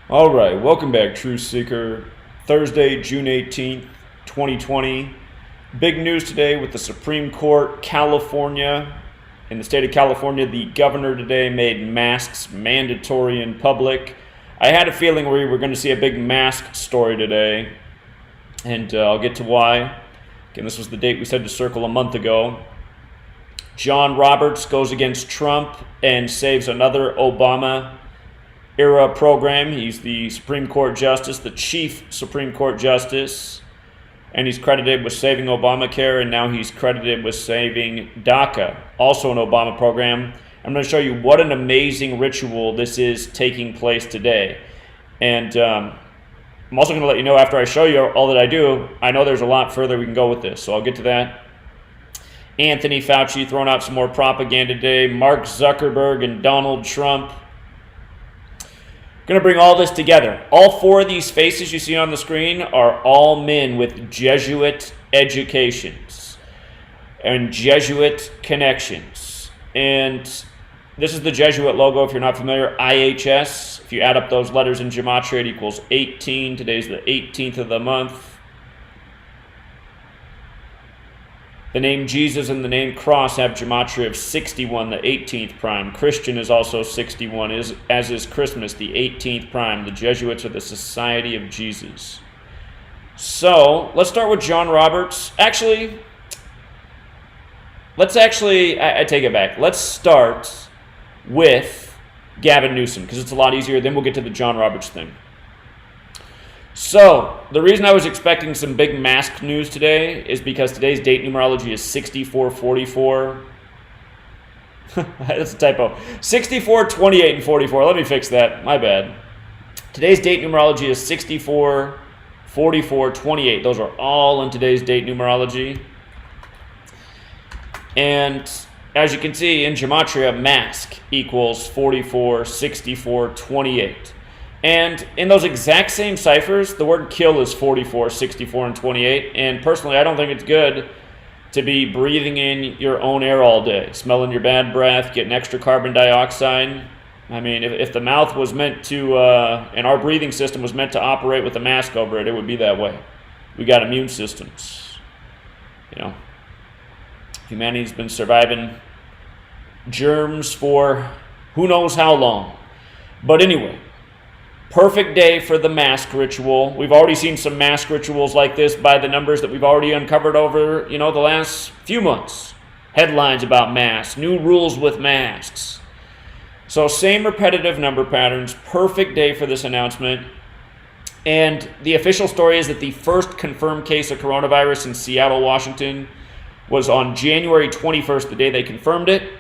All right, welcome back, Truth Seeker. Thursday, June 18th, 2020. Big news today with the Supreme Court, California. In the state of California, the governor today made masks mandatory in public. I had a feeling we were going to see a big mask story today, and I'll get to why. Again, this was the date we said to circle a month ago. John Roberts goes against Trump and saves another Obama era program. He's the Supreme Court Justice, the Chief Supreme Court Justice, and he's credited with saving Obamacare, and now he's credited with saving DACA, also an Obama program. I'm going to show you what an amazing ritual this is taking place today. And I'm also going to let you know, after I show you all that I do, I know there's a lot further we can go with this, so I'll get to that. Anthony Fauci throwing out some more propaganda today. Mark Zuckerberg and Donald Trump. Going to bring all this together. All four of these faces you see on the screen are all men with Jesuit educations and Jesuit connections. And this is the Jesuit logo, if you're not familiar, IHS. If you add up those letters in Gematria, it equals 18. Today's the 18th of the month. The name Jesus and the name cross have Gematria of 61, the 18th prime. Christian is also 61, as is Christmas, the 18th prime. The Jesuits are the Society of Jesus. So, let's start with John Roberts. I take it back. Let's start with Gavin Newsom, because it's a lot easier. Then we'll get to the John Roberts thing. So, the reason I was expecting some big mask news today is because today's date numerology is 6444. That's a typo. 64, 28, and 44. Let me fix that. My bad. Today's date numerology is 64, 44, 28. Those are all in today's date numerology. And as you can see in Gematria, mask equals 44, 64, 28. And in those exact same ciphers, the word kill is 44, 64, and 28. And personally, I don't think it's good to be breathing in your own air all day, smelling your bad breath, getting extra carbon dioxide. I mean, if the mouth was meant to, and our breathing system was meant to operate with a mask over it, it would be that way. We got immune systems. You know, humanity's been surviving germs for who knows how long. But anyway, perfect day for the mask ritual. We've already seen some mask rituals like this by the numbers that we've already uncovered over, the last few months. Headlines about masks, new rules with masks. So same repetitive number patterns, perfect day for this announcement. And the official story is that the first confirmed case of coronavirus in Seattle, Washington was on January 21st, the day they confirmed it.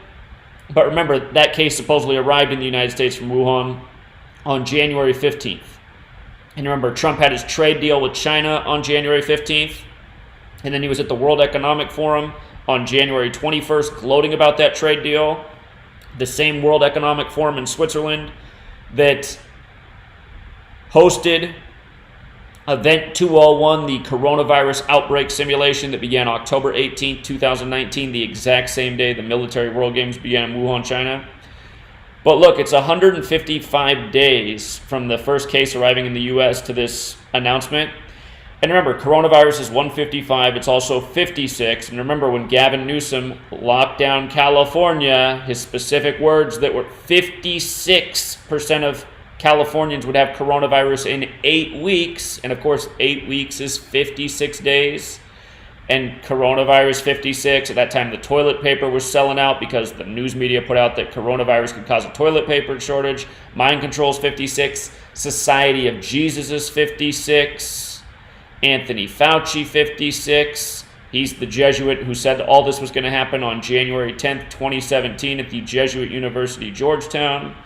But remember, that case supposedly arrived in the United States from Wuhan on January 15th. And remember, Trump had his trade deal with China on January 15th. And then he was at the World Economic Forum on January 21st gloating about that trade deal. The same World Economic Forum in Switzerland that hosted Event 201, the coronavirus outbreak simulation that began October 18th, 2019, the exact same day the military World Games began in Wuhan, China. But look, it's 155 days from the first case arriving in the U.S. to this announcement. And remember, coronavirus is 155. It's also 56. And remember, when Gavin Newsom locked down California, his specific words that were 56% of Californians would have coronavirus in 8 weeks. And of course, 8 weeks is 56 days. And coronavirus 56, at that time the toilet paper was selling out because the news media put out that coronavirus could cause a toilet paper shortage. Mind control's 56. Society of Jesus is 56. Anthony Fauci 56. He's the Jesuit who said that all this was going to happen on January 10th, 2017 at the Jesuit University, Georgetown.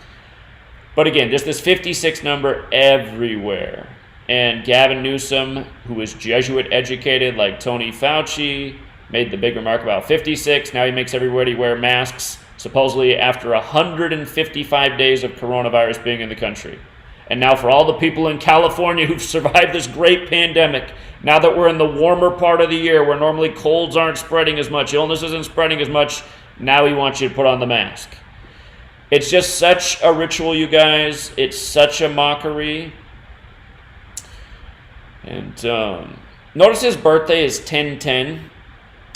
But again, just this 56 number everywhere. And Gavin Newsom, who is Jesuit educated like Tony Fauci, made the big remark about 56. Now he makes everybody wear masks, supposedly after 155 days of coronavirus being in the country. And now for all the people in California who've survived this great pandemic, now that we're in the warmer part of the year where normally colds aren't spreading as much, illness isn't spreading as much, now he wants you to put on the mask. It's just such a ritual, you guys. It's such a mockery. And notice his birthday is 10/10.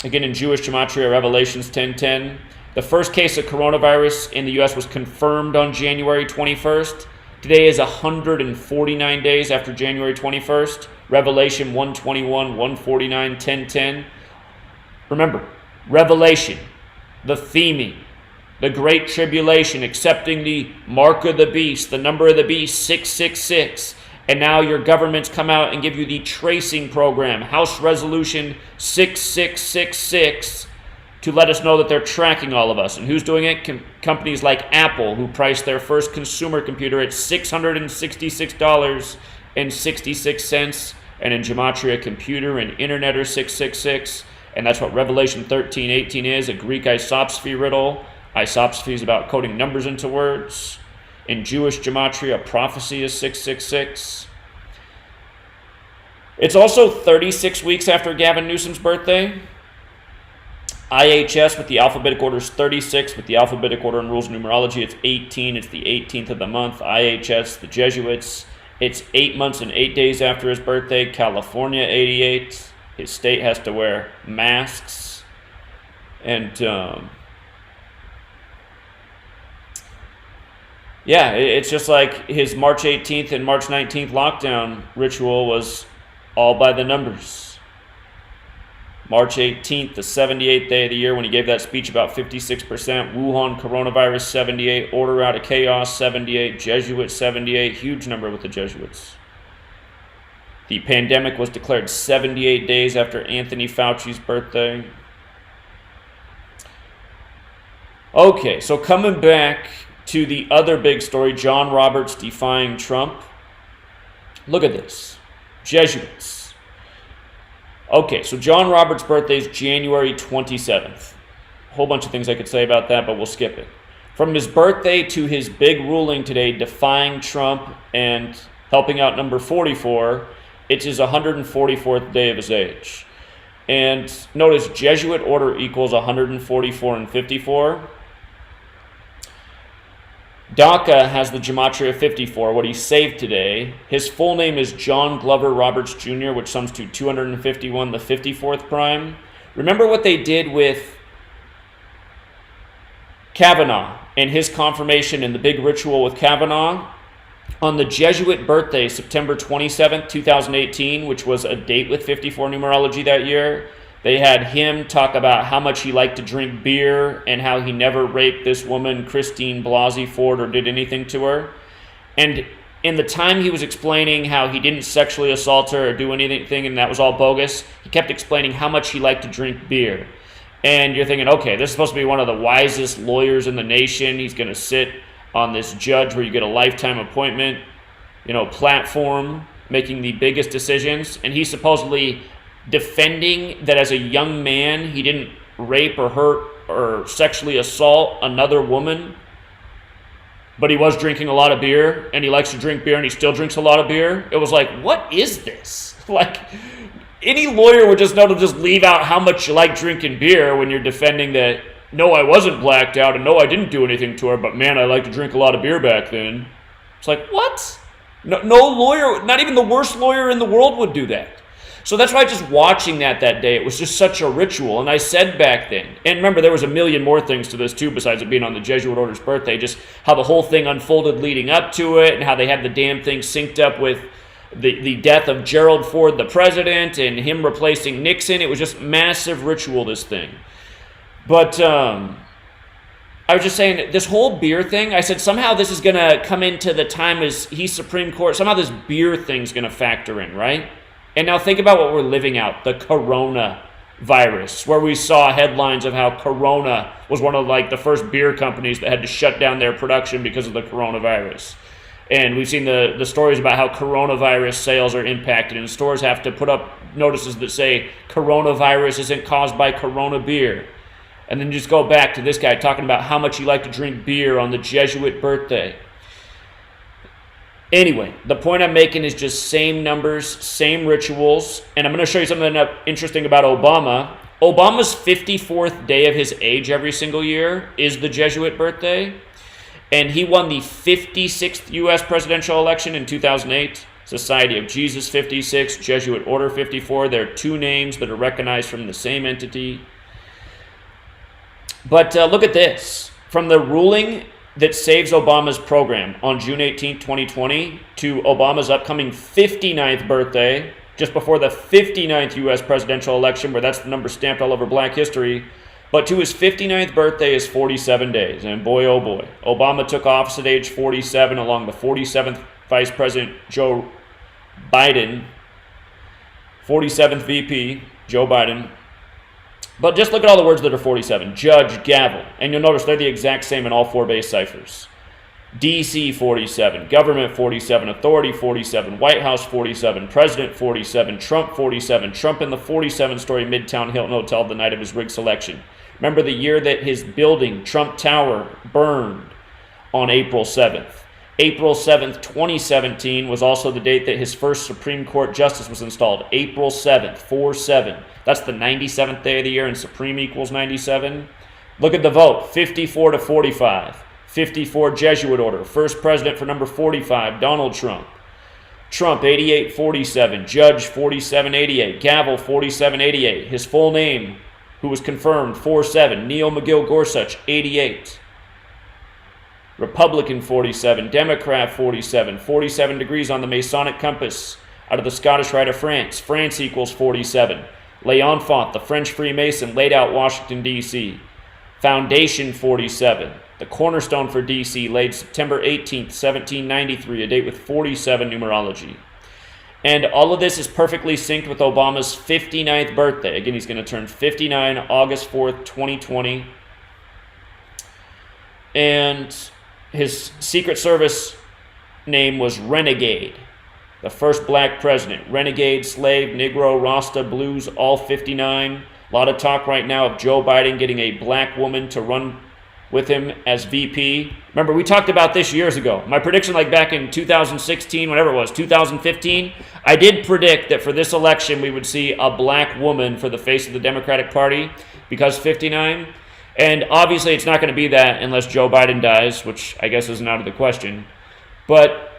Again, in Jewish Gematria, Revelations 10:10. The first case of coronavirus in the U.S. was confirmed on January 21st. Today is 149 days after January 21st. Revelation 121, 149, 10:10. Remember, Revelation, the theming, the Great Tribulation, accepting the mark of the beast, the number of the beast, 666. And now your governments come out and give you the tracing program, House Resolution 6666, to let us know that they're tracking all of us. And who's doing it? Companies like Apple, who priced their first consumer computer at $666.66. And in Gematria, computer and internet are 666. And that's what Revelation 13:18 is, a Greek isopsephy riddle. Isopsephy is about coding numbers into words. In Jewish Gematria, prophecy is 666. It's also 36 weeks after Gavin Newsom's birthday. IHS with the alphabetic order is 36. With the alphabetic order and rules of numerology, it's 18. It's the 18th of the month. IHS, the Jesuits, it's 8 months and 8 days after his birthday. California, 88. His state has to wear masks. And yeah, it's just like his March 18th and March 19th lockdown ritual was all by the numbers. March 18th, the 78th day of the year, when he gave that speech about 56%. Wuhan coronavirus, 78. Order out of chaos, 78. Jesuits, 78. Huge number with the Jesuits. The pandemic was declared 78 days after Anthony Fauci's birthday. Okay, so coming back to the other big story, John Roberts defying Trump. Look at this. Jesuits. Okay, so John Roberts' birthday is January 27th. A whole bunch of things I could say about that, but we'll skip it. From his birthday to his big ruling today, defying Trump and helping out number 44, it's his 144th day of his age. And notice Jesuit order equals 144 and 54. DACA has the Gematria 54, what he saved today. His full name is John Glover Roberts Jr., which sums to 251, the 54th prime. Remember what they did with Kavanaugh and his confirmation and the big ritual with Kavanaugh? On the Jesuit birthday, September 27th, 2018, which was a date with 54 numerology that year, they had him talk about how much he liked to drink beer and how he never raped this woman, Christine Blasey Ford, or did anything to her. And in the time he was explaining how he didn't sexually assault her or do anything and that was all bogus, he kept explaining how much he liked to drink beer. And you're thinking, okay, this is supposed to be one of the wisest lawyers in the nation. He's going to sit on this judge where you get a lifetime appointment, platform, making the biggest decisions. And he's supposedly defending that as a young man, he didn't rape or hurt or sexually assault another woman, but he was drinking a lot of beer, and he likes to drink beer, and he still drinks a lot of beer. It was like, what is this? Like, any lawyer would just know to just leave out how much you like drinking beer when you're defending that, no, I wasn't blacked out, and no, I didn't do anything to her, but man, I like to drink a lot of beer back then. It's like, what? No lawyer, not even the worst lawyer in the world would do that. So that's why just watching that day, it was just such a ritual. And I said back then, and remember, there was a million more things to this too, besides it being on the Jesuit order's birthday, just how the whole thing unfolded leading up to it, and how they had the damn thing synced up with the death of Gerald Ford, the president, and him replacing Nixon. It was just massive ritual, this thing. But I was just saying, this whole beer thing, I said somehow this is going to come into the time as he's Supreme Court. Somehow this beer thing's going to factor in, right? And now think about what we're living out, the coronavirus, where we saw headlines of how Corona was one of the first beer companies that had to shut down their production because of the coronavirus. And we've seen the stories about how coronavirus sales are impacted, and stores have to put up notices that say coronavirus isn't caused by Corona beer. And then just go back to this guy talking about how much he liked to drink beer on the Jesuit birthday. Anyway, the point I'm making is just same numbers, same rituals. And I'm going to show you something interesting about Obama. Obama's 54th day of his age every single year is the Jesuit birthday. And he won the 56th U.S. presidential election in 2008. Society of Jesus 56, Jesuit Order 54. There are two names that are recognized from the same entity. But look at this. From the ruling that saves Obama's program on June 18, 2020, to Obama's upcoming 59th birthday, just before the 59th U.S. presidential election, where that's the number stamped all over Black history, but to his 59th birthday is 47 days. And boy, oh boy, Obama took office at age 47 along the 47th Vice President Joe Biden, 47th VP, Joe Biden. But just look at all the words that are 47. Judge, gavel. And you'll notice they're the exact same in all four base ciphers. DC 47, government 47, authority 47, White House 47, president 47, Trump 47, Trump in the 47-story Midtown Hilton Hotel the night of his rigged selection. Remember the year that his building, Trump Tower, burned on April 7th. April 7th, 2017 was also the date that his first Supreme Court justice was installed. April 7th, 4-7. That's the 97th day of the year, and Supreme equals 97. Look at the vote, 54-45. 54 Jesuit order. First president for number 45, Donald Trump. Trump, 88-47. Judge, 47-88. Gavel, 47-88. His full name, who was confirmed, 4-7. Neil McGill Gorsuch, 88. Republican, 47. Democrat, 47. 47 degrees on the Masonic compass out of the Scottish Rite of France. France equals 47. L'Enfant, the French Freemason, laid out Washington, D.C. Foundation, 47. The cornerstone for D.C. laid September 18th, 1793, a date with 47 numerology. And all of this is perfectly synced with Obama's 59th birthday. Again, he's going to turn 59 August 4th, 2020. And his Secret Service name was Renegade. The first black president. Renegade, slave, Negro, Rasta, Blues, all 59. A lot of talk right now of Joe Biden getting a black woman to run with him as VP. Remember, we talked about this years ago. My prediction, like back in 2016, whatever it was, 2015, I did predict that for this election we would see a black woman for the face of the Democratic Party because 59. And obviously it's not going to be that unless Joe Biden dies, which I guess isn't out of the question. But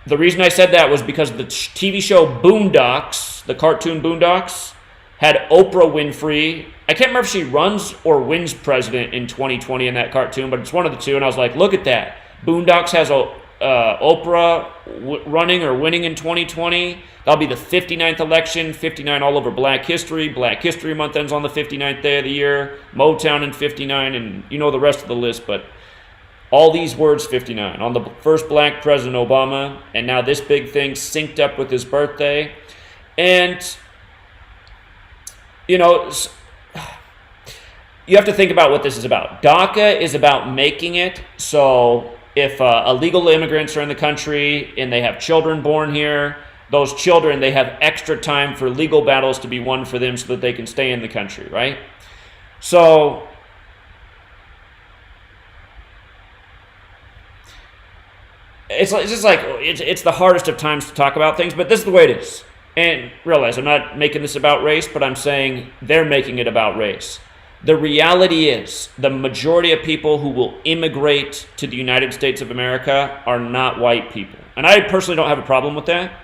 the reason I said that was because the TV show Boondocks, the cartoon Boondocks, had Oprah Winfrey. I can't remember if she runs or wins president in 2020 in that cartoon, but it's one of the two. And I was like, look at that. Boondocks has Oprah running or winning in 2020. That'll be the 59th election, 59 all over Black History. Black History Month ends on the 59th day of the year. Motown in 59, and you know the rest of the list, but all these words 59. On the first black president, Obama, and now this big thing synced up with his birthday. And you know, you have to think about what this is about. DACA is about making it so if illegal immigrants are in the country and they have children born here, those children, they have extra time for legal battles to be won for them so that they can stay in the country, right? So it's the hardest of times to talk about things, but this is the way it is. And realize I'm not making this about race, but I'm saying they're making it about race. The reality is the majority of people who will immigrate to the United States of America are not white people. And I personally don't have a problem with that.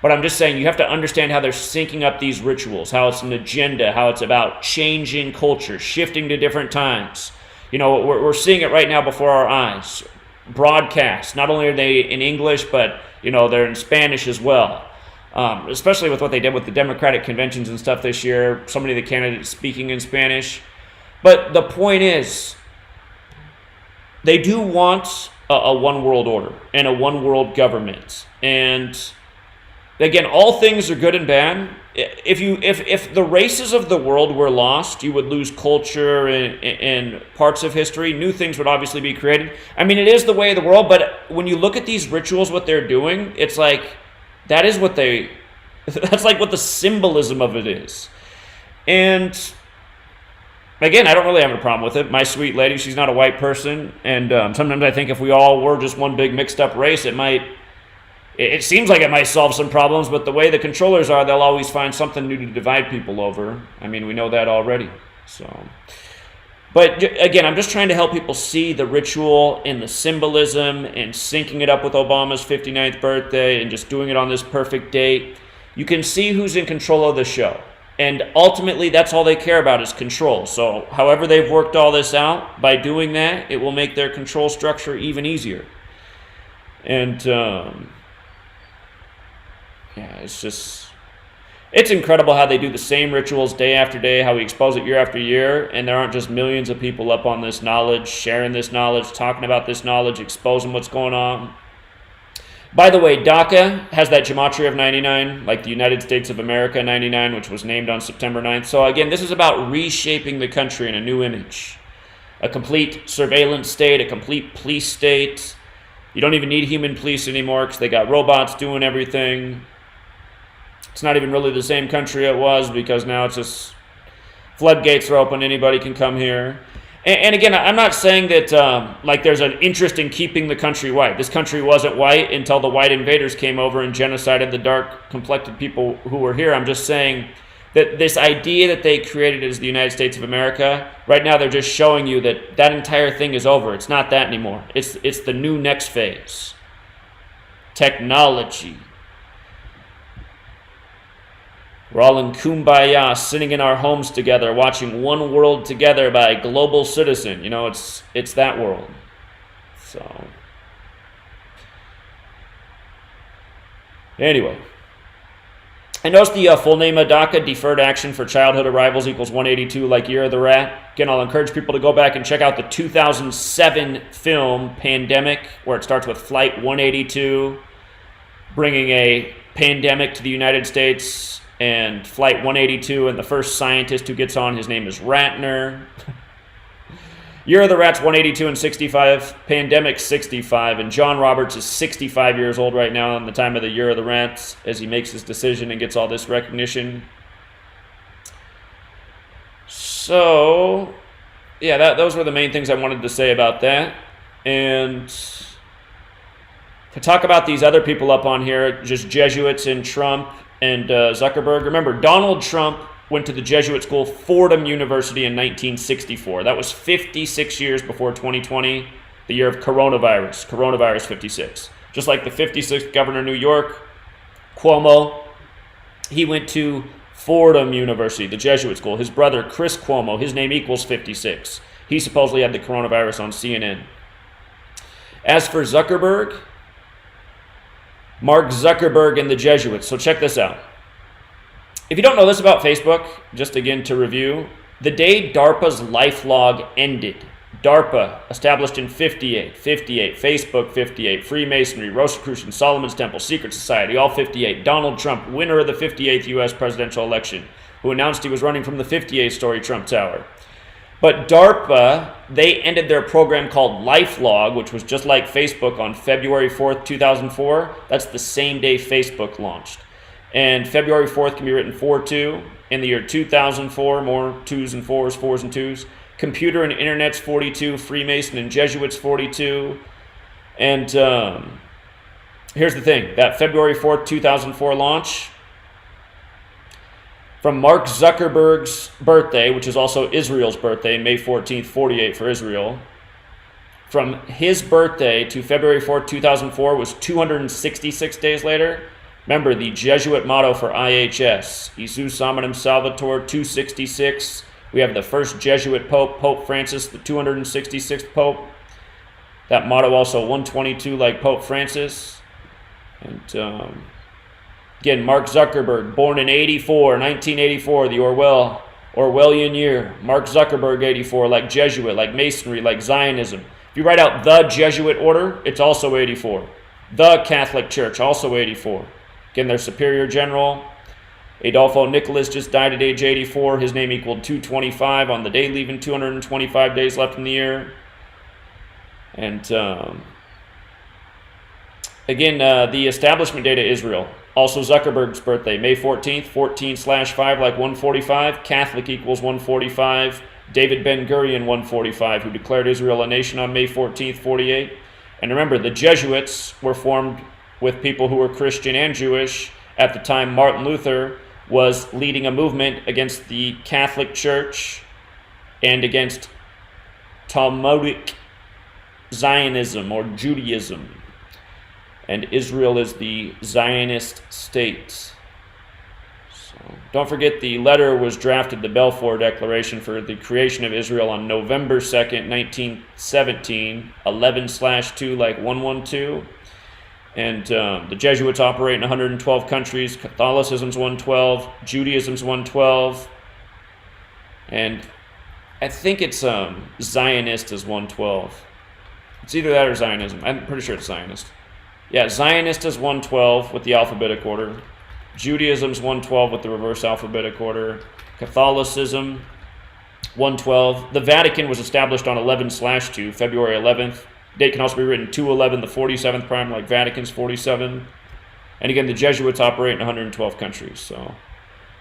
But I'm just saying you have to understand how they're syncing up these rituals, how it's an agenda, how it's about changing culture, shifting to different times. You know, we're seeing it right now before our eyes. Broadcast, not only are they in English, but, you know, they're in Spanish as well. Especially with what they did with the Democratic conventions and stuff this year, so many of the candidates speaking in Spanish. But the point is, they do want a one world order and a one world government. And again, all things are good and bad. If the races of the world were lost, you would lose culture and parts of history. New things would obviously be created. I mean, it is the way of the world, but when you look at these rituals, what they're doing, it's like, that's like what the symbolism of it is. And again, I don't really have a problem with it. My sweet lady, she's not a white person. And sometimes I think if we all were just one big mixed up race, it seems like it might solve some problems, but the way the controllers are, they'll always find something new to divide people over. I mean, we know that already. So, But again, I'm just trying to help people see the ritual and the symbolism and syncing it up with Obama's 59th birthday and just doing it on this perfect date. You can see who's in control of the show. And ultimately, that's all they care about is control. So however they've worked all this out, by doing that, it will make their control structure even easier. And it's incredible how they do the same rituals day after day, how we expose it year after year, and there aren't just millions of people up on this knowledge, sharing this knowledge, talking about this knowledge, exposing what's going on. By the way, DACA has that Gematria of 99, like the United States of America 99, which was named on September 9th. So again, this is about reshaping the country in a new image. A complete surveillance state, a complete police state. You don't even need human police anymore because they got robots doing everything. It's not even really the same country it was because now it's just floodgates are open. Anybody can come here. And again, I'm not saying that like there's an interest in keeping the country white. This country wasn't white until the white invaders came over and genocided the dark-complected people who were here. I'm just saying that this idea that they created as the United States of America, right now they're just showing you that that entire thing is over. It's not that anymore. It's the new next phase. Technology. We're all in kumbaya, sitting in our homes together, watching One World Together by a Global Citizen. You know, it's that world. So, anyway. I noticed the full name of DACA, Deferred Action for Childhood Arrivals, equals 182, like Year of the Rat. Again, I'll encourage people to go back and check out the 2007 film, Pandemic, where it starts with Flight 182, bringing a pandemic to the United States. And Flight 182, and the first scientist who gets on, his name is Ratner. Year of the Rat's 182 and 65, Pandemic 65, and John Roberts is 65 years old right now in the time of the Year of the Rats as he makes his decision and gets all this recognition. So, yeah, those were the main things I wanted to say about that. And to talk about these other people up on here, just Jesuits and Trump and Zuckerberg. Remember, Donald Trump went to the Jesuit school Fordham University in 1964. That was 56 years before 2020, the year of coronavirus 56. Just like the 56th governor of New York, Cuomo, he went to Fordham University, the Jesuit school. His brother, Chris Cuomo, his name equals 56. He supposedly had the coronavirus on CNN. As for Zuckerberg, Mark Zuckerberg and the Jesuits. So check this out. If you don't know this about Facebook, just again to review, the day DARPA's LifeLog ended, DARPA, established in 58, Facebook 58, Freemasonry, Rosicrucian, Solomon's Temple, Secret Society, all 58, Donald Trump, winner of the 58th U.S. presidential election, who announced he was running from the 58th-story Trump Tower. But DARPA, they ended their program called LifeLog, which was just like Facebook, on February 4th, 2004. That's the same day Facebook launched. And February 4th can be written 4-2. In the year 2004, more 2s and 4s, 4s and 2s. Computer and Internet's 42, Freemason and Jesuits 42. And here's the thing, that February 4th, 2004 launch, from Mark Zuckerberg's birthday, which is also Israel's birthday, May 14th, 48 for Israel, from his birthday to February 4th, 2004 was 266 days later. Remember the Jesuit motto for IHS, Jesus Hominum Salvator, 266. We have the first Jesuit Pope, Pope Francis, the 266th Pope. That motto also 122 like Pope Francis. And again, Mark Zuckerberg, born in 1984, the Orwellian year. Mark Zuckerberg, 84, like Jesuit, like Masonry, like Zionism. If you write out the Jesuit order, it's also 84. The Catholic Church, also 84. Again, their superior general, Adolfo Nicolas, just died at age 84. His name equaled 225 on the day, leaving 225 days left in the year. And again, the establishment date of Israel. Also Zuckerberg's birthday, May 14th, 14/5 like 145. Catholic equals 145. David Ben-Gurion, 145, who declared Israel a nation on May 14th, 48. And remember, the Jesuits were formed with people who were Christian and Jewish. At the time, Martin Luther was leading a movement against the Catholic Church and against Talmudic Zionism or Judaism. And Israel is the Zionist state. Don't forget, the letter was drafted, the Balfour Declaration for the creation of Israel, on November 2nd, 1917, 11/2, like 112. And the Jesuits operate in 112 countries. Catholicism's 112. Judaism's 112. And I think it's Zionist is 112. It's either that or Zionism. I'm pretty sure it's Zionist. Yeah, Zionist is 112 with the alphabetic order. Judaism's 112 with the reverse alphabetic order. Catholicism, 112. The Vatican was established on 11/2, February 11th. Date can also be written 211, the 47th prime, like Vatican's 47. And again, the Jesuits operate in 112 countries. So,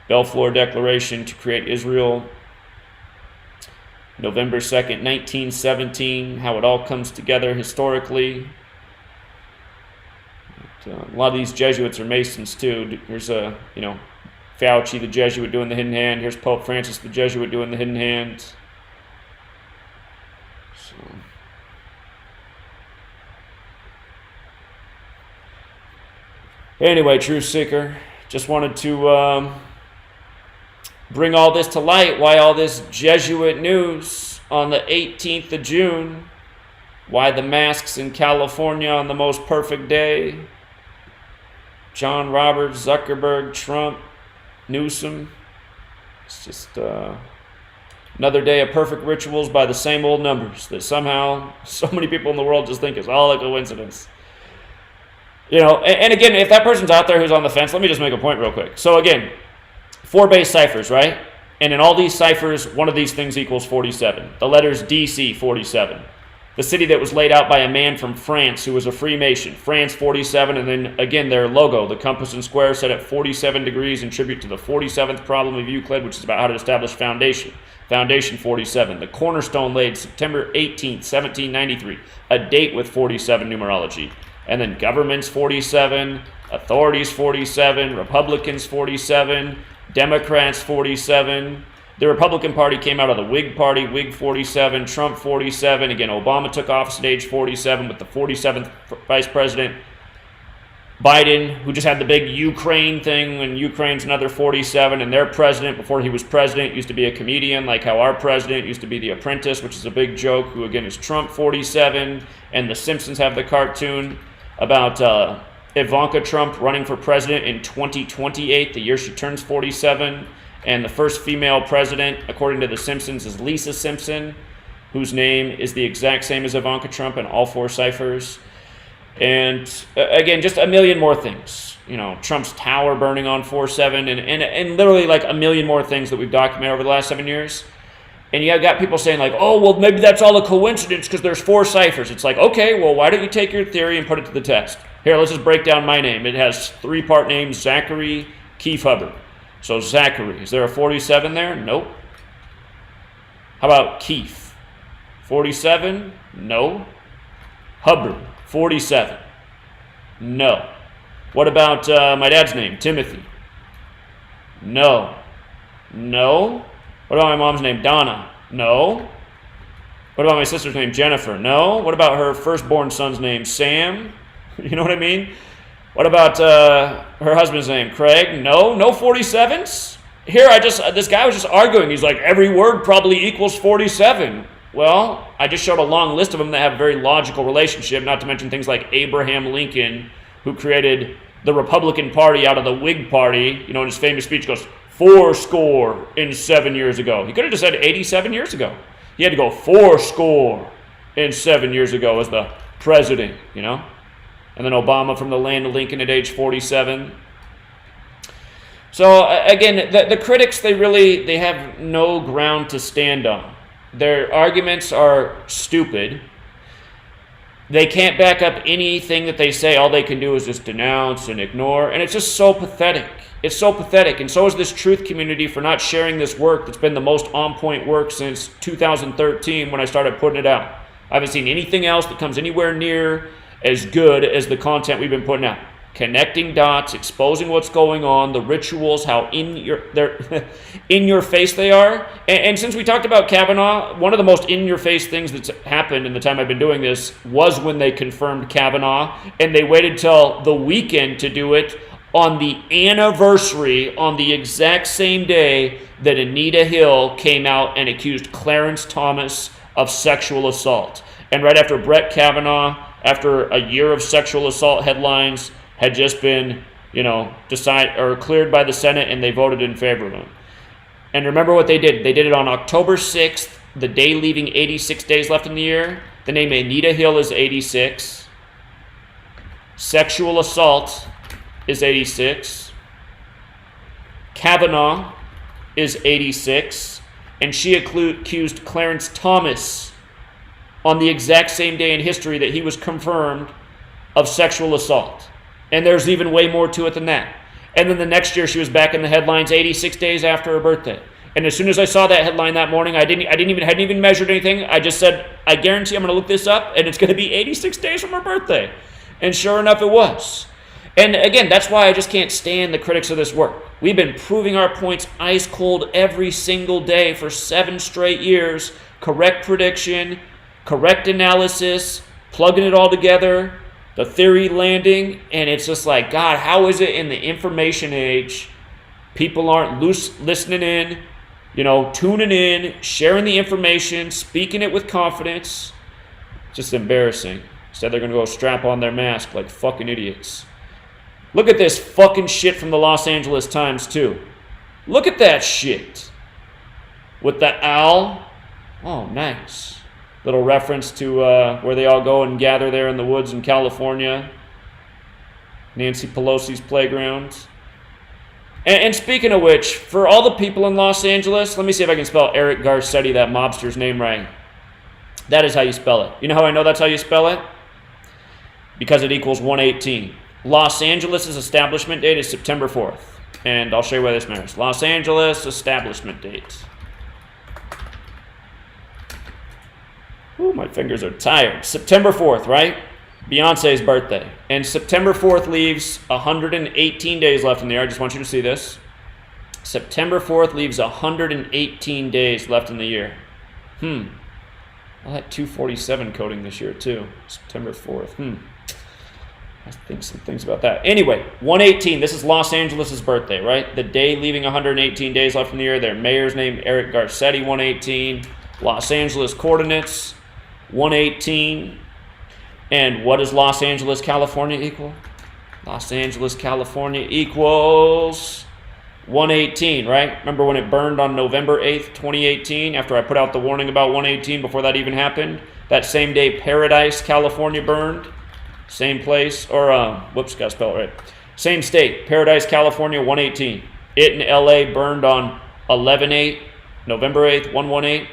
Balfour Declaration to create Israel, November 2nd, 1917, how it all comes together historically. A lot of these Jesuits are Masons too. Here's Fauci, the Jesuit, doing the hidden hand. Here's Pope Francis, the Jesuit, doing the hidden hand. So, anyway, Truth Seeker, just wanted to bring all this to light. Why all this Jesuit news on the 18th of June? Why the masks in California on the most perfect day? John Roberts, Zuckerberg, Trump, Newsom. It's just another day of perfect rituals by the same old numbers that somehow so many people in the world just think is all a coincidence. And again, if that person's out there who's on the fence, let me just make a point real quick. So again, 4 base ciphers, right? And in all these ciphers, one of these things equals 47. The letters DC, 47. The city that was laid out by a man from France who was a Freemason. France, 47, and then again their logo, the compass and square, set at 47 degrees in tribute to the 47th problem of Euclid, which is about how to establish foundation. Foundation, 47. The cornerstone laid September 18th, 1793, a date with 47 numerology. And then governments, 47, authorities, 47, Republicans, 47, Democrats, 47. The Republican Party came out of the Whig Party, Whig 47, Trump 47. Again, Obama took office at age 47 with the 47th Vice President. Biden, who just had the big Ukraine thing, and Ukraine's another 47, and their president, before he was president, used to be a comedian, like how our president used to be The Apprentice, which is a big joke, who again is Trump 47, and The Simpsons have the cartoon about Ivanka Trump running for president in 2028, the year she turns 47. And the first female president, according to The Simpsons, is Lisa Simpson, whose name is the exact same as Ivanka Trump in all 4 ciphers. And again, just a million more things. Trump's tower burning on 47, and literally like a million more things that we've documented over the last 7 years. And you have got people saying like, oh, well, maybe that's all a coincidence because there's 4 ciphers. It's like, okay, well, why don't you take your theory and put it to the test? Here, let's just break down my name. It has 3-part names, Zachary Keefe Hubbard. So Zachary, is there a 47 there? Nope. How about Keefe? 47? No. Hubbard, 47? No. What about my dad's name, Timothy? No. No. What about my mom's name, Donna? No. What about my sister's name, Jennifer? No. What about her firstborn son's name, Sam? You know what I mean? What about her husband's name, Craig? No. No 47s? Here, this guy was just arguing. He's like, every word probably equals 47. Well, I just showed a long list of them that have a very logical relationship, not to mention things like Abraham Lincoln, who created the Republican Party out of the Whig Party. In his famous speech, goes, 407 years ago. He could have just said 87 years ago. He had to go 407 years ago as the president, And then Obama from the land of Lincoln at age 47. So again, the critics, they have no ground to stand on. Their arguments are stupid. They can't back up anything that they say. All they can do is just denounce and ignore. And it's just so pathetic. It's so pathetic. And so is this truth community for not sharing this work that's been the most on-point work since 2013 when I started putting it out. I haven't seen anything else that comes anywhere near as good as the content we've been putting out. connecting dots, exposing what's going on, the rituals, how in your face they are. And since we talked about Kavanaugh, one of the most in your face things that's happened in the time I've been doing this was when they confirmed Kavanaugh, and they waited till the weekend to do it on the anniversary, on the exact same day that Anita Hill came out and accused Clarence Thomas of sexual assault. And right after Brett Kavanaugh, after a year of sexual assault headlines, had just been, cleared by the Senate, and they voted in favor of him. And remember what they did. They did it on October 6th, the day leaving 86 days left in the year. The name Anita Hill is 86. Sexual assault is 86. Kavanaugh is 86. And she accused Clarence Thomas on the exact same day in history that he was confirmed of sexual assault. And there's even way more to it than that. And then the next year she was back in the headlines 86 days after her birthday. And as soon as I saw that headline that morning, I hadn't even measured anything. I just said, I guarantee I'm going to look this up, and it's going to be 86 days from her birthday. And sure enough, it was. And again, that's why I just can't stand the critics of this work. We've been proving our points ice cold every single day for 7 straight years. Correct prediction, correct analysis, plugging it all together, the theory landing, and it's just like, God, how is it in the information age people aren't listening in, tuning in, sharing the information, speaking it with confidence? Just embarrassing. Instead, they're going to go strap on their mask like fucking idiots. Look at this fucking shit from the Los Angeles Times, too. Look at that shit. With the owl. Oh, nice. Little reference to where they all go and gather there in the woods in California. Nancy Pelosi's playground. And speaking of which, for all the people in Los Angeles, let me see if I can spell Eric Garcetti, that mobster's name, right. That is how you spell it. You know how I know that's how you spell it? Because it equals 118. Los Angeles' establishment date is September 4th. And I'll show you why this matters. Los Angeles establishment date. Ooh, my fingers are tired. September 4th, right? Beyonce's birthday. And September 4th leaves 118 days left in the year. I just want you to see this. September 4th leaves 118 days left in the year. I like 247 coding this year, too. September 4th. I think some things about that. Anyway, 118. This is Los Angeles' birthday, right? The day leaving 118 days left in the year. Their mayor's name, Eric Garcetti, 118. Los Angeles coordinates, 118. And what does Los Angeles, California equal? Los Angeles, California equals 118, right? Remember when it burned on November 8th, 2018, after I put out the warning about 118 before that even happened? That same day, Paradise, California burned. Same place, or, whoops, got to spell it right. Same state, Paradise, California, 118. It in LA burned on 11/8, November 8th, 118.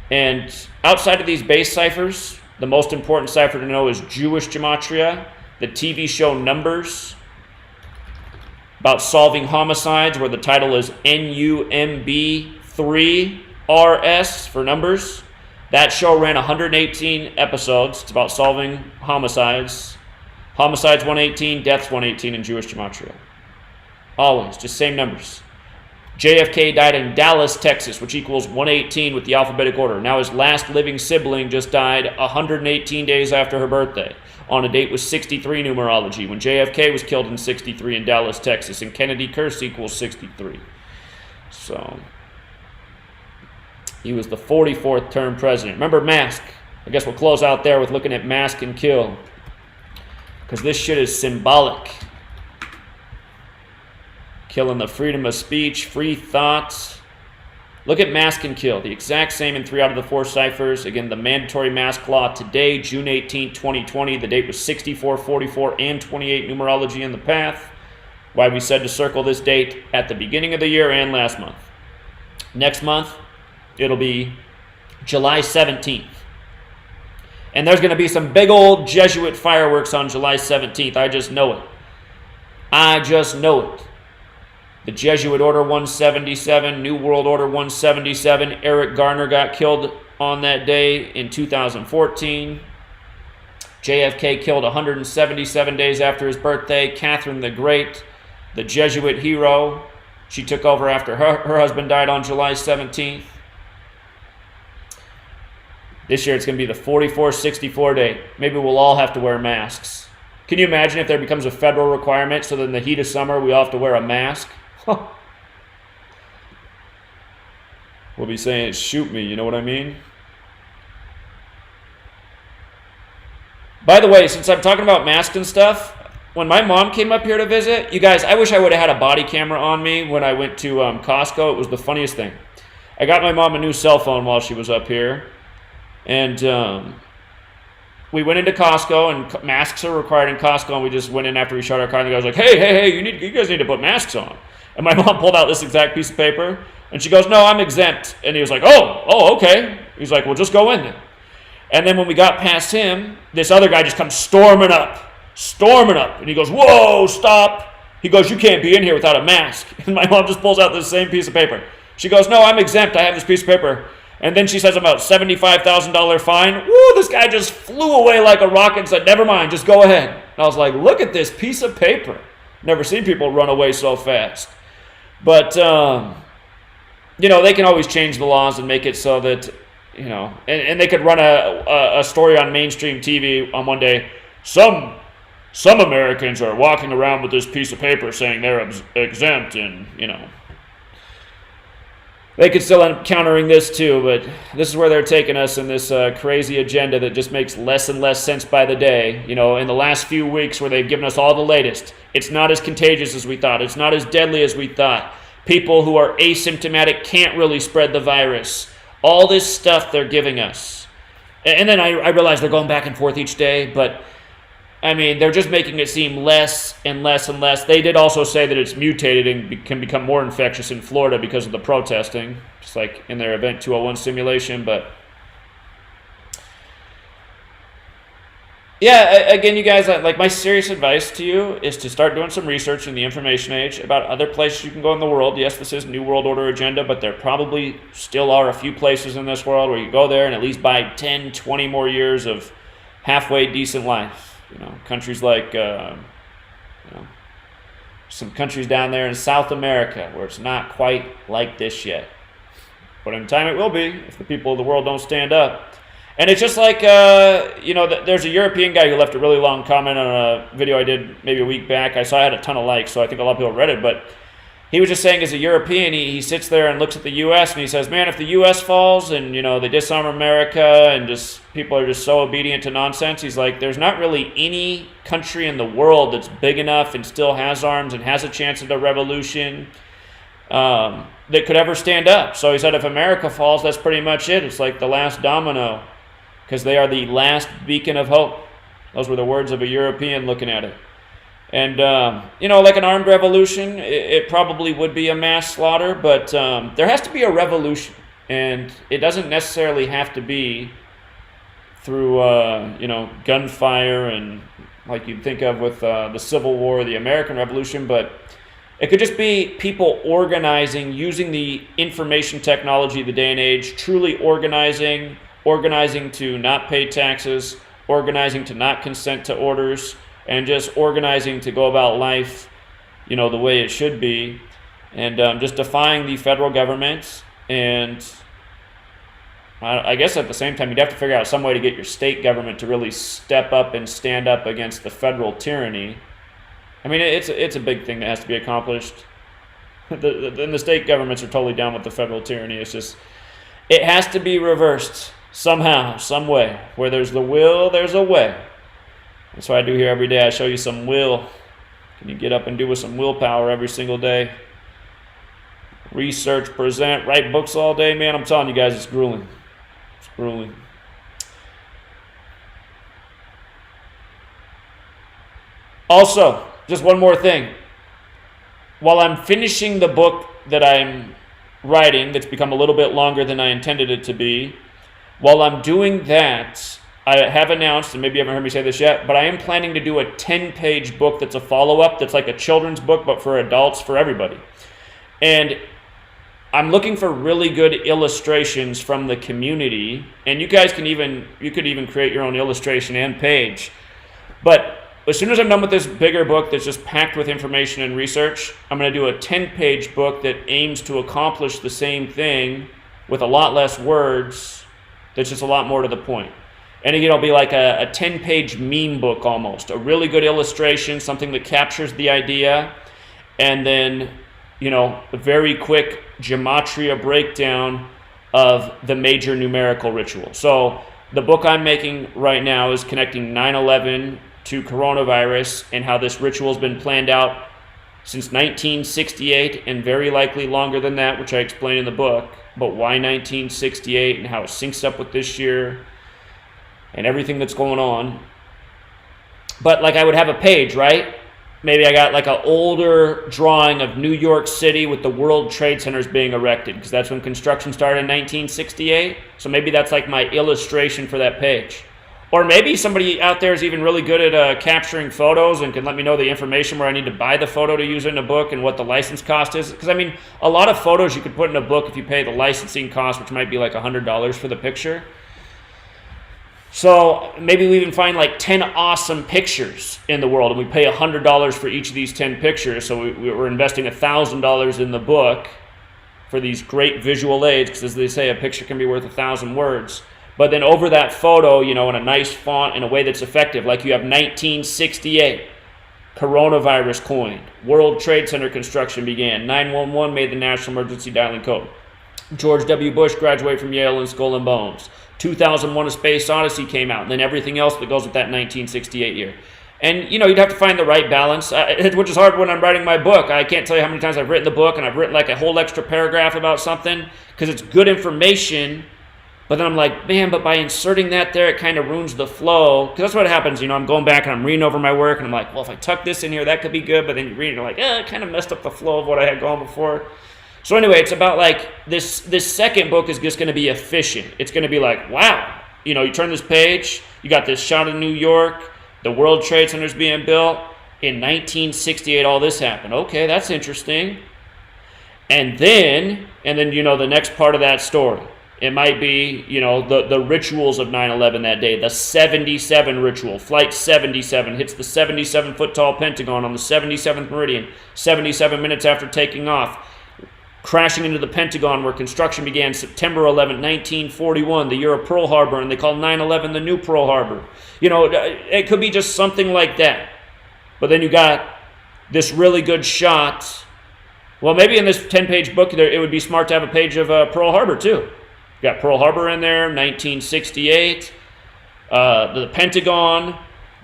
And outside of these base ciphers, the most important cipher to know is Jewish Gematria, the TV show Numbers, about solving homicides, where the title is NUMB3RS for numbers. That show ran 118 episodes. It's about solving homicides. Homicides 118, deaths 118 in Jewish Gematria. Always, just same numbers. JFK died in Dallas, Texas, which equals 118 with the alphabetic order. Now his last living sibling just died 118 days after her birthday, on a date with 63 numerology, when JFK was killed in 63 in Dallas, Texas, and Kennedy curse equals 63. So he was the 44th term president. Remember Mask? I guess we'll close out there with looking at Mask and Kill, because this shit is symbolic. Killing the freedom of speech, free thought. Look at Mask and Kill, the exact same in 3 out of the 4 ciphers. Again, the mandatory mask law today, June 18, 2020. The date was 64, 44, and 28 numerology in the path. Why we said to circle this date at the beginning of the year and last month. Next month, it'll be July 17th. And there's going to be some big old Jesuit fireworks on July 17th. I just know it. I just know it. The Jesuit Order 177, New World Order 177. Eric Garner got killed on that day in 2014. JFK killed 177 days after his birthday. Catherine the Great, the Jesuit hero, she took over after her husband died on July 17th. This year it's going to be the 4464 day. Maybe we'll all have to wear masks. Can you imagine if there becomes a federal requirement so that in the heat of summer we all have to wear a mask? We'll be saying, shoot me, you know what I mean? By the way, since I'm talking about masks and stuff, when my mom came up here to visit, you guys, I wish I would have had a body camera on me when I went to Costco. It was the funniest thing. I got my mom a new cell phone while she was up here, and we went into Costco, and masks are required in Costco, and we just went in after we shut our car, and the guy was like, hey, you guys need to put masks on. And my mom pulled out this exact piece of paper, and she goes, no, I'm exempt. And he was like, oh, okay. He's like, well, just go in then. And then when we got past him, this other guy just comes storming up. And he goes, whoa, stop. He goes, you can't be in here without a mask. And my mom just pulls out this same piece of paper. She goes, no, I'm exempt. I have this piece of paper. And then she says about $75,000 fine. Woo, this guy just flew away like a rocket and said, never mind, just go ahead. And I was like, look at this piece of paper. Never seen people run away so fast. But, they can always change the laws and make it so that, and they could run a story on mainstream TV on one day. Some Americans are walking around with this piece of paper saying they're exempt, and, they could still end up countering this too, but this is where they're taking us in this crazy agenda that just makes less and less sense by the day. In the last few weeks where they've given us all the latest, it's not as contagious as we thought. It's not as deadly as we thought. People who are asymptomatic can't really spread the virus. All this stuff they're giving us. And then I realize they're going back and forth each day, but they're just making it seem less and less and less. They did also say that it's mutated and can become more infectious in Florida because of the protesting, just like in their Event 201 simulation. But yeah, again, you guys, like, my serious advice to you is to start doing some research in the information age about other places you can go in the world. Yes, this is New World Order agenda, but there probably still are a few places in this world where you go there and at least buy 10, 20 more years of halfway decent life. Countries like, some countries down there in South America where it's not quite like this yet. But in time it will be if the people of the world don't stand up. And it's just like, there's a European guy who left a really long comment on a video I did maybe a week back. I saw I had a ton of likes, so I think a lot of people read it. But he was just saying, as a European, he sits there and looks at the U.S. and he says, man, if the U.S. falls and, they disarm America and just people are just so obedient to nonsense, he's like, there's not really any country in the world that's big enough and still has arms and has a chance at a revolution that could ever stand up. So he said, if America falls, that's pretty much it. It's like the last domino, because they are the last beacon of hope. Those were the words of a European looking at it. And, like an armed revolution, it probably would be a mass slaughter, but there has to be a revolution. And it doesn't necessarily have to be through, gunfire and like you'd think of with the Civil War, the American Revolution, but it could just be people organizing, using the information technology of the day and age, truly organizing to not pay taxes, organizing to not consent to orders, and just organizing to go about life, the way it should be, and just defying the federal government. And I guess at the same time, you'd have to figure out some way to get your state government to really step up and stand up against the federal tyranny. It's a big thing that has to be accomplished. And the state governments are totally down with the federal tyranny. It's just, it has to be reversed somehow, some way. Where there's the will, there's a way. That's what I do here every day. I show you some will. Can you get up and do with some willpower every single day? Research, present, write books all day, man. I'm telling you guys, it's grueling. It's grueling. Also, just one more thing. While I'm finishing the book that I'm writing, that's become a little bit longer than I intended it to be, while I'm doing that, I have announced, and maybe you haven't heard me say this yet, but I am planning to do a 10-page book that's a follow-up, that's like a children's book, but for adults, for everybody. And I'm looking for really good illustrations from the community, and you guys could even create your own illustration and page. But as soon as I'm done with this bigger book that's just packed with information and research, I'm going to do a 10-page book that aims to accomplish the same thing with a lot less words, that's just a lot more to the point. And again, it'll be like a 10-page meme book almost, a really good illustration, something that captures the idea, and then, a very quick gematria breakdown of the major numerical ritual. So the book I'm making right now is connecting 9/11 to coronavirus and how this ritual has been planned out since 1968 and very likely longer than that, which I explain in the book. But why 1968 and how it syncs up with this year and everything that's going on. But like I would have a page, right? Maybe I got like an older drawing of New York City with the World Trade Centers being erected, because that's when construction started in 1968. So maybe that's like my illustration for that page. Or maybe somebody out there is even really good at capturing photos and can let me know the information where I need to buy the photo to use in a book and what the license cost is. Because a lot of photos you could put in a book if you pay the licensing cost, which might be like $100 for the picture. So maybe we even find like 10 awesome pictures in the world, and we pay $100 for each of these 10 pictures. So we're investing $1,000 in the book for these great visual aids, because as they say, a picture can be worth 1,000 words. But then over that photo, in a nice font, in a way that's effective, like you have 1968, coronavirus coined, World Trade Center construction began, 911 made the national emergency dialing code, George W. Bush graduated from Yale in Skull and Bones, 2001 A Space Odyssey came out, and then everything else that goes with that 1968 year. And, you'd have to find the right balance, which is hard when I'm writing my book. I can't tell you how many times I've written the book, and I've written like a whole extra paragraph about something, because it's good information. But then I'm like, man, but by inserting that there, it kind of ruins the flow. Because that's what happens, I'm going back and I'm reading over my work, and I'm like, well, if I tuck this in here, that could be good. But then you read it, and you're like, it kind of messed up the flow of what I had going before. So anyway, it's about like, this second book is just going to be efficient. It's going to be like, wow. You turn this page, you got this shot of New York, the World Trade Center's being built. In 1968, all this happened. Okay, that's interesting. And then, the next part of that story. It might be, the rituals of 9/11 that day, the 77 ritual. Flight 77 hits the 77-foot-tall Pentagon on the 77th meridian, 77 minutes after taking off, crashing into the Pentagon where construction began September 11, 1941, the year of Pearl Harbor, and they call 9/11 the new Pearl Harbor. It could be just something like that. But then you got this really good shot. Well, maybe in this 10-page book, it would be smart to have a page of Pearl Harbor, too. Got Pearl Harbor in there, 1968, the Pentagon,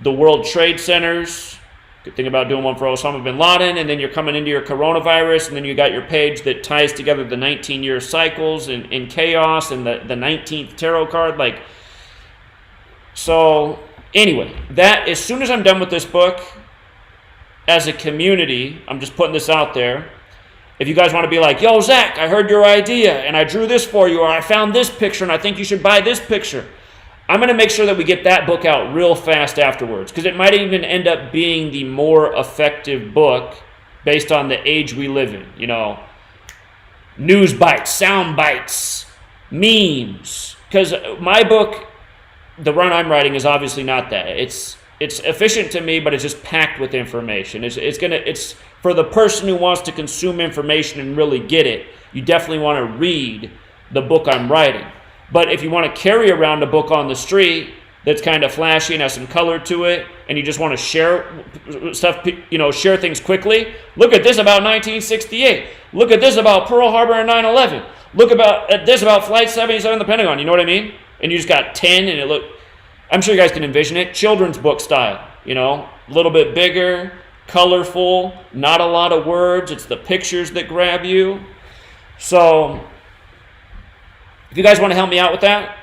the World Trade Centers. Good thing about doing one for Osama bin Laden, and then you're coming into your coronavirus, and then you got your page that ties together the 19-year cycles in chaos and the 19th tarot card. So anyway, that as soon as I'm done with this book, as a community, I'm just putting this out there. If you guys want to be like, yo, Zach, I heard your idea, and I drew this for you, or I found this picture, and I think you should buy this picture, I'm going to make sure that we get that book out real fast afterwards, because it might even end up being the more effective book based on the age we live in. News bites, sound bites, memes. Because my book, the run I'm writing, is obviously not that. It's efficient to me, but it's just packed with information. It's for the person who wants to consume information and really get it. You definitely want to read the book I'm writing. But if you want to carry around a book on the street that's kind of flashy and has some color to it, and you just want to share stuff, share things quickly, look at this about 1968. Look at this about Pearl Harbor and 9/11. Look at this about Flight 77 in the Pentagon. You know what I mean? And you just got 10, and I'm sure you guys can envision it, children's book style, a little bit bigger, colorful, not a lot of words. It's the pictures that grab you. So if you guys want to help me out with that,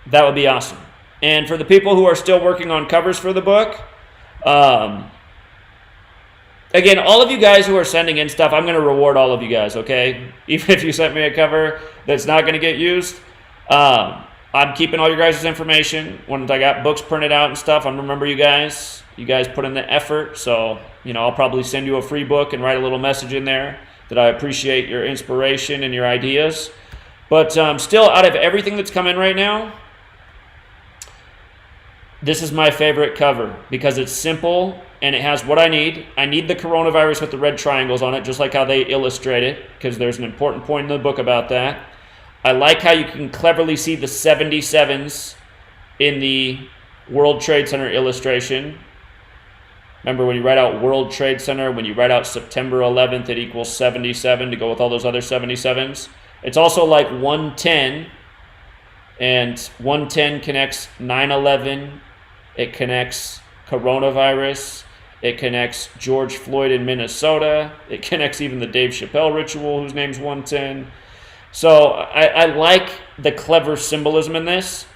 that would be awesome. And for the people who are still working on covers for the book, again, all of you guys who are sending in stuff, I'm going to reward all of you guys, okay? Even if you sent me a cover that's not going to get used, I'm keeping all your guys' information. When I got books printed out and stuff, I remember you guys. You guys put in the effort, so I'll probably send you a free book and write a little message in there. that I appreciate your inspiration and your ideas. But still, out of everything that's come in right now, this is my favorite cover because it's simple and it has what I need. I need the coronavirus with the red triangles on it, just like how they illustrate it, because there's an important point in the book about that. I like how you can cleverly see the 77s in the World Trade Center illustration. Remember, when you write out World Trade Center, when you write out September 11th, it equals 77 to go with all those other 77s. It's also like 110, and 110 connects 9/11. It connects coronavirus. It connects George Floyd in Minnesota. It connects even the Dave Chappelle ritual, whose name's 110. So I like the clever symbolism in this.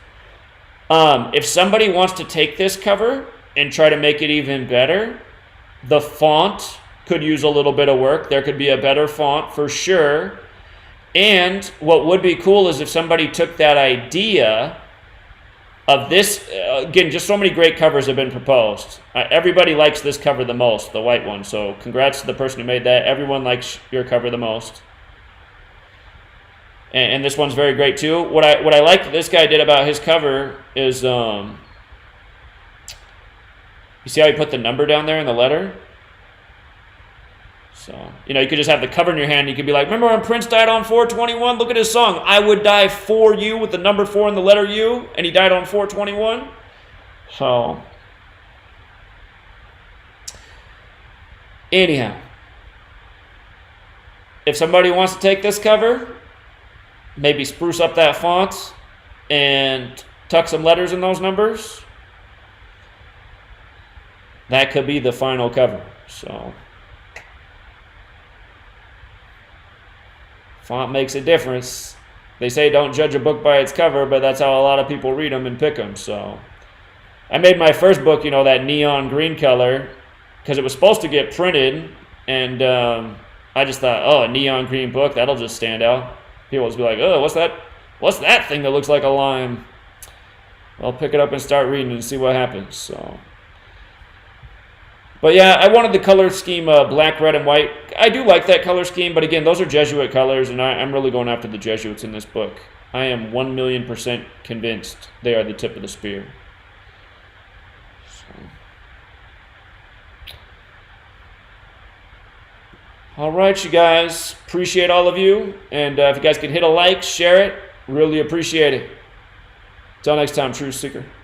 If somebody wants to take this cover and try to make it even better, the font could use a little bit of work. There could be a better font for sure. And what would be cool is if somebody took that idea of this, again, just so many great covers have been proposed. Everybody likes this cover the most, the white one. So congrats to the person who made that. Everyone likes your cover the most. And this one's very great too. What I like that this guy did about his cover is, you see how he put the number down there in the letter? So, you know, you could just have the cover in your hand. You could be like, remember when Prince died on 4/21? Look at his song, I Would Die For You, with the number 4 and the letter U. And he died on 4/21. So, anyhow, if somebody wants to take this cover, maybe spruce up that font and tuck some letters in those numbers, that could be the final cover. So, font makes a difference. They say don't judge a book by its cover, but that's how a lot of people read them and pick them. So I made my first book, you know, that neon green color, because it was supposed to get printed, and I just thought, oh, a neon green book, that'll just stand out. People will be like, oh, what's that? What's that thing that looks like a lime? I'll pick it up and start reading and see what happens. So, but yeah, I wanted the color scheme black, red, and white. I do like that color scheme, but again, those are Jesuit colors, and I'm really going after the Jesuits in this book. I am 1,000,000% convinced they are the tip of the spear. So. All right, you guys. Appreciate all of you. And if you guys could hit a like, share it, really appreciate it. Until next time, Truth Seeker.